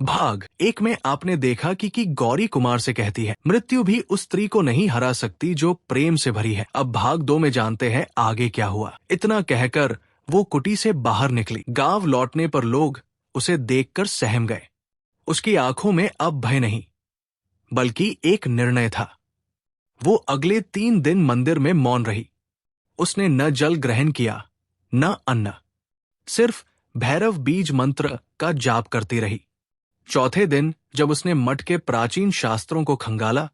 भाग एक में आपने देखा कि गौरी कुमार से कहती है, मृत्यु भी उस स्त्री को नहीं हरा सकती जो प्रेम से भरी है। अब भाग 2 में जानते हैं आगे क्या हुआ। इतना कहकर वो कुटी से बाहर निकली। गांव लौटने पर लोग उसे देखकर सहम गए। उसकी आंखों में अब भय नहीं, बल्कि एक निर्णय था। वो अगले 3 दिन मंदिर में मौन रही। उसने न जल ग्रहण किया, न अन्न, सिर्फ भैरव बीज मंत्र का जाप करती रही। चौथे दिन जब उसने मठ के प्राचीन शास्त्रों को खंगाला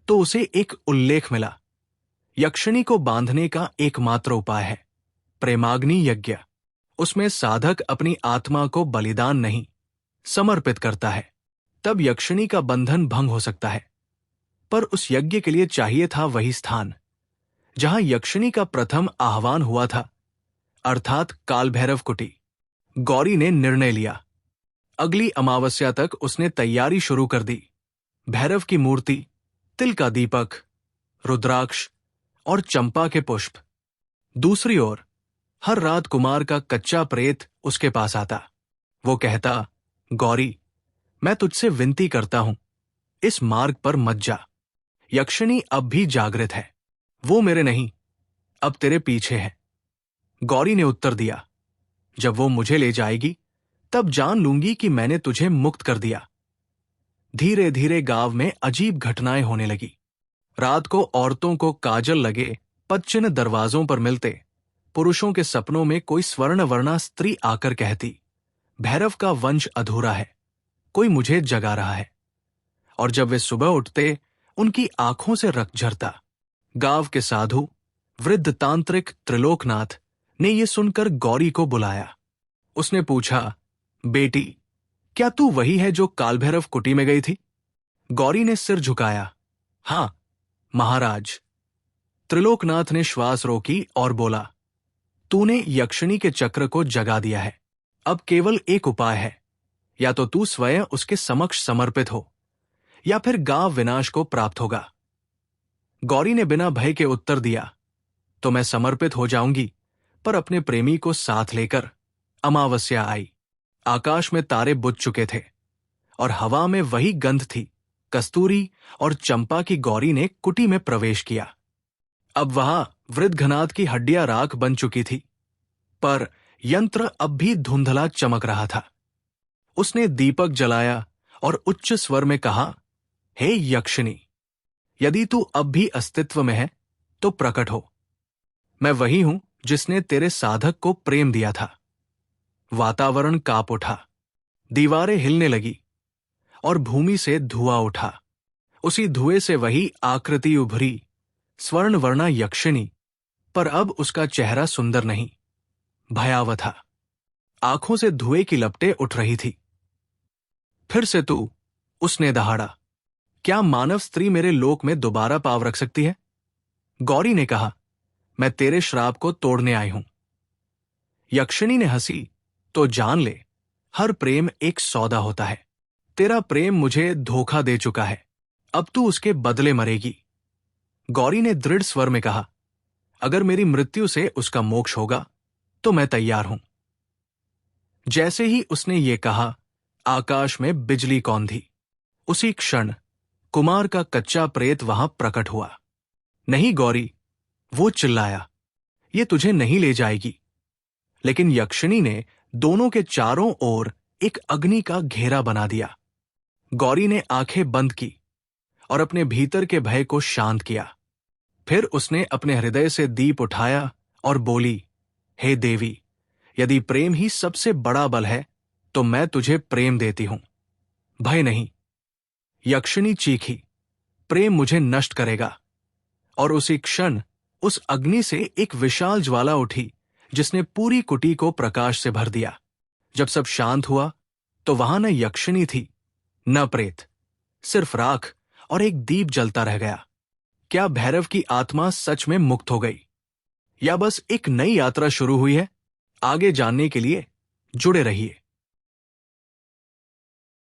तो उसे एक उल्लेख मिला। यक्षिणी को बांधने का एकमात्र उपाय है प्रेमाग्नि यज्ञ। उसमें साधक अपनी आत्मा को बलिदान नहीं, समर्पित करता है, तब यक्षिणी का बंधन भंग हो सकता है। पर उस यज्ञ के लिए चाहिए था वही स्थान जहां यक्षिणी का प्रथम आह्वान हुआ था, अर्थात कालभैरव कुटी। गौरी ने निर्णय लिया। अगली अमावस्या तक उसने तैयारी शुरू कर दी। भैरव की मूर्ति, तिल का दीपक, रुद्राक्ष और चंपा के पुष्प। दूसरी ओर हर रात कुमार का कच्चा प्रेत उसके पास आता। वो कहता, गौरी, मैं तुझसे विनती करता हूं, इस मार्ग पर मत जा। यक्षिणी अब भी जागृत है। वो मेरे नहीं, अब तेरे पीछे है। गौरी ने उत्तर दिया, जब वो मुझे ले जाएगी तब जान लूंगी कि मैंने तुझे मुक्त कर दिया। धीरे धीरे गांव में अजीब घटनाएं होने लगी। रात को औरतों को काजल लगे पदचिन्ह दरवाजों पर मिलते। पुरुषों के सपनों में कोई स्वर्णवर्णा स्त्री आकर कहती, भैरव का वंश अधूरा है, कोई मुझे जगा रहा है। और जब वे सुबह उठते उनकी आंखों से रक्त झरता। गांव के साधु वृद्ध तांत्रिक त्रिलोकनाथ ने यह सुनकर गौरी को बुलाया। उसने पूछा, बेटी, क्या तू वही है जो कालभैरव कुटी में गई थी? गौरी ने सिर झुकाया, हां महाराज। त्रिलोकनाथ ने श्वास रोकी और बोला, तूने यक्षिणी के चक्र को जगा दिया है। अब केवल एक उपाय है, या तो तू स्वयं उसके समक्ष समर्पित हो या फिर गांव विनाश को प्राप्त होगा। गौरी ने बिना भय के उत्तर दिया, तो मैं समर्पित हो जाऊंगी, पर अपने प्रेमी को साथ लेकर। अमावस्या आई। आकाश में तारे बुझ चुके थे और हवा में वही गंध थी, कस्तूरी और चंपा की। गौरी ने कुटी में प्रवेश किया। अब वहां वृद्धघनाथ की हड्डियां राख बन चुकी थी, पर यंत्र अब भी धुंधला चमक रहा था। उसने दीपक जलाया और उच्च स्वर में कहा, हे यक्षिणी, यदि तू अब भी अस्तित्व में है तो प्रकट हो। मैं वही हूं जिसने तेरे साधक को प्रेम दिया था। वातावरण कांप उठा, दीवारें हिलने लगी और भूमि से धुआं उठा। उसी धुएं से वही आकृति उभरी, स्वर्णवर्णा यक्षिणी, पर अब उसका चेहरा सुंदर नहीं, भयावह था। आंखों से धुएं की लपटें उठ रही थी। फिर से तू, उसने दहाड़ा। क्या मानव स्त्री मेरे लोक में दोबारा पांव रख सकती है? गौरी ने कहा, मैं तेरे श्राप को तोड़ने आई हूं। यक्षिणी ने हंसी, तो जान ले, हर प्रेम एक सौदा होता है। तेरा प्रेम मुझे धोखा दे चुका है, अब तू उसके बदले मरेगी। गौरी ने दृढ़ स्वर में कहा, अगर मेरी मृत्यु से उसका मोक्ष होगा तो मैं तैयार हूं। जैसे ही उसने ये कहा, आकाश में बिजली कौंधी। उसी क्षण कुमार का कच्चा प्रेत वहां प्रकट हुआ। नहीं गौरी, वो चिल्लाया, ये तुझे नहीं ले जाएगी। लेकिन यक्षिणी ने दोनों के चारों ओर एक अग्नि का घेरा बना दिया। गौरी ने आंखें बंद की और अपने भीतर के भय को शांत किया। फिर उसने अपने हृदय से दीप उठाया और बोली, हे देवी, यदि प्रेम ही सबसे बड़ा बल है तो मैं तुझे प्रेम देती हूं, भय नहीं। यक्षिणी चीखी, प्रेम मुझे नष्ट करेगा। और उसी क्षण उस अग्नि से एक विशाल ज्वाला उठी जिसने पूरी कुटी को प्रकाश से भर दिया। जब सब शांत हुआ तो वहां न यक्षिणी थी, न प्रेत, सिर्फ राख और एक दीप जलता रह गया। क्या भैरव की आत्मा सच में मुक्त हो गई, या बस एक नई यात्रा शुरू हुई है? आगे जानने के लिए जुड़े रहिए।